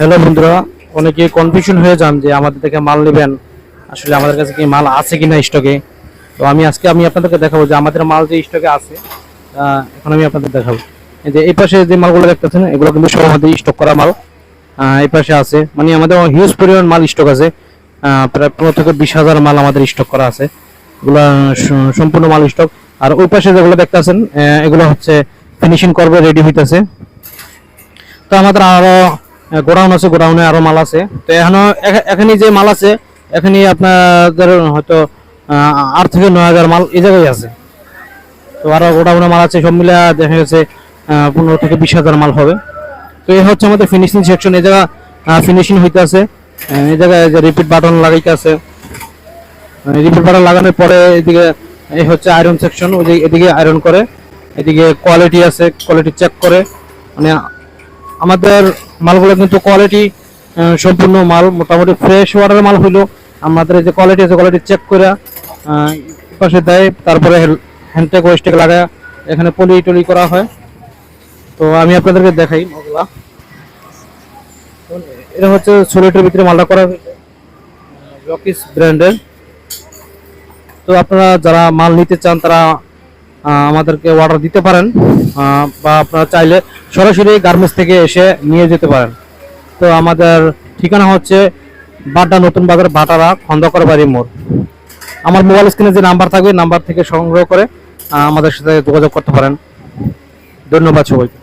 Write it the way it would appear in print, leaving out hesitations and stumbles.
Hello বন্ধুরা, অনেকে confusion হয়ে যান যে আমাদের থেকে মাল নেবেন, আসলে আমাদের কাছে কি মাল আছে কিনা স্টকে। তো আমি আপনাদেরকে দেখাবো যে আমাদের মাল যে স্টকে আছে। এখন আমি আপনাদের দেখাবো এই যে এই পাশে যে মালগুলো দেখতেছেন, এগুলো কিন্তু সব আমাদের স্টক করা মাল। এই পাশে আছে, মানে আমাদের হিউজ পরিমাণ মাল স্টক আছে। প্রায় 15 থেকে 20,000 মাল আমাদের স্টক করা আছে। এগুলা সম্পূর্ণ মাল স্টক। আর ওই পাশে যেগুলো দেখতেছেন, এগুলো হচ্ছে ফিনিশিং করবে, রেডি হইতেছে। তো আমাদের আরো গোডাউন আছে, গোডাউনে আরো মাল আছে। তো এখানে যে মাল আছে, এখানে আপনাদের হয়তো 8 থেকে 9,000 মাল এই জায়গায় আছে। তো আরো গোডাউনে মাল আছে, সব মিলে দেখা গেছে 15 থেকে 20,000 মাল হবে। তো এই হচ্ছে আমাদের ফিনিশিং সেকশন। এই জায়গা ফিনিশিং হইতে আছে। এই জায়গায় যে রিপিট বাটন লাগাইতে আছে। রিপিট বাটন লাগানোর পরে এদিকে এই হচ্ছে আয়রন সেকশন, ওই যে এদিকে আয়রন করে, এদিকে কোয়ালিটি আছে, কোয়ালিটি চেক করে। মানে আমাদের মালগুলো কিন্তু কোয়ালিটি সম্পূর্ণ মাল, মোটামুটি ফ্রেশ ওয়াটার মাল হইলো আমাদের এই যে কোয়ালিটি আছে, কোয়ালিটি চেক করে পাশে দেয়। তারপরে হ্যান্ডটেক ওয়েস্টেক লাগায় এখানে পলি টলি করা হয়। তো আমি আপনাদেরকে দেখাই মালগুলা। এটা হচ্ছে সোলেটের ভিতরে মালটা করা হয়েছে, রকিস ব্র্যান্ডের। তো আপনারা যারা মাল নিতে চান তারা আমাদেরকে অর্ডার দিতে পারেন, বা আপনারা চাইলে সরাসরি গার্মেন্টস থেকে এসে নিয়ে যেতে পারেন। তো আমাদের ঠিকানা হচ্ছে বাড্ডা নতুন বাজার, ভাটারা, খন্দকার বাড়ি মোড়। আমার মোবাইল স্ক্রিনে যে নাম্বার থাকবে, নাম্বার থেকে সংগ্রহ করে আমাদের সাথে যোগাযোগ করতে পারেন। ধন্যবাদ সবাইকে।